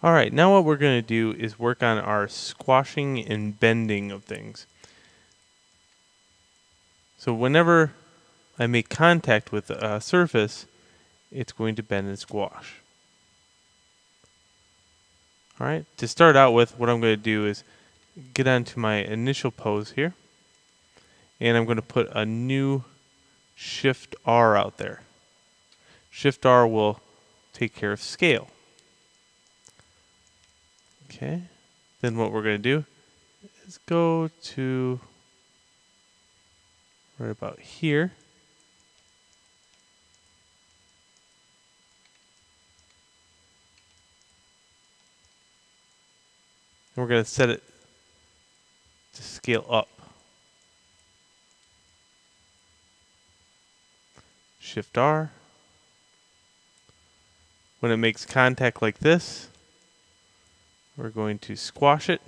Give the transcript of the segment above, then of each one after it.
Alright, now what we're going to do is work on our squashing and bending of things. So whenever I make contact with a surface, it's going to bend and squash. Alright, to start out with, what I'm going to do is get onto my initial pose here, and I'm going to put a new Shift R out there. Shift R will take care of scale. Okay, then what we're going to do is go to right about here. And we're going to set it to scale up. Shift R. When it makes contact like this, we're going to squash it.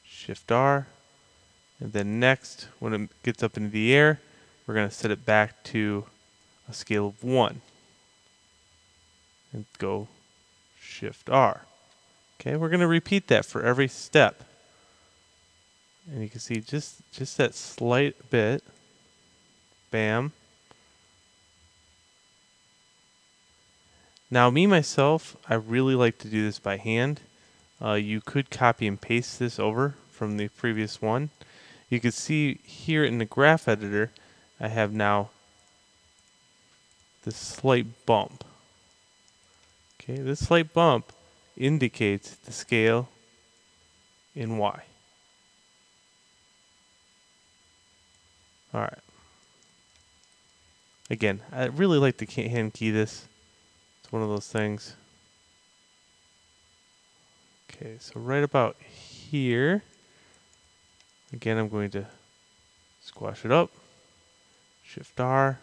Shift R. And then next, when it gets up into the air, we're going to set it back to a scale of 1. And go Shift R. Okay, we're going to repeat that for every step. And you can see just that slight bit. Bam. Now me myself, I really like to do this by hand. You could copy and paste this over from the previous one. You can see here in the graph editor, I have now this slight bump. Okay, this slight bump indicates the scale in Y. Alright. Again, I really like to hand key this. It's one of those things. Okay, so right about here, again, I'm going to squash it up. Shift R.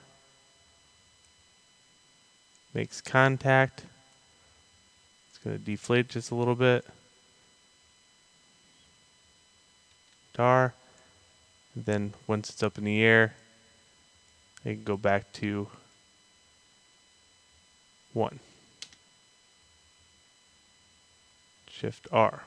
Makes contact. It's going to deflate just a little bit. R. And then once it's up in the air, I can go back to 1. Shift R.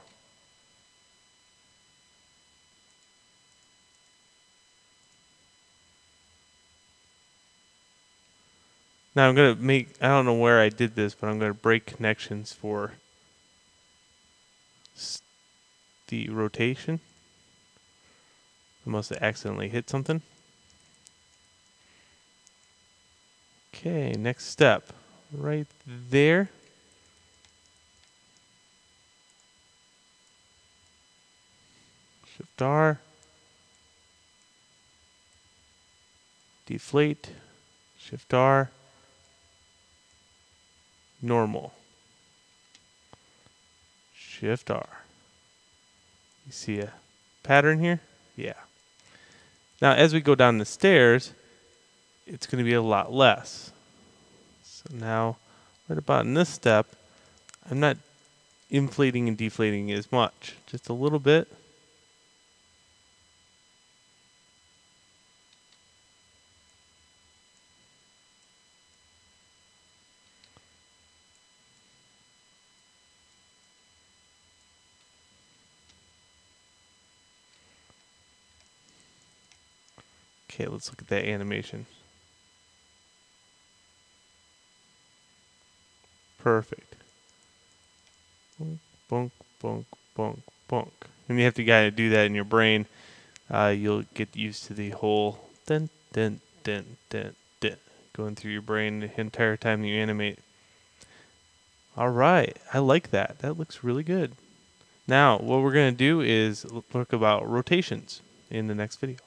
Now I'm going to make, I don't know where I did this, but I'm going to break connections for the rotation. I must have accidentally hit something. Okay, next step. Right there. Shift R. Deflate. Shift R. Normal. Shift R. You see a pattern here? Yeah. Now as we go down the stairs, it's going to be a lot less. So now, right about in this step, I'm not inflating and deflating as much. Just a little bit. Okay, let's look at that animation. Perfect. Bonk, bonk, bonk, bonk, bonk. And you have to kind of do that in your brain. You'll get used to the whole dun, dun, dun, dun, dun, going through your brain the entire time you animate. Alright, I like that. That looks really good. Now, what we're going to do is look about rotations in the next video.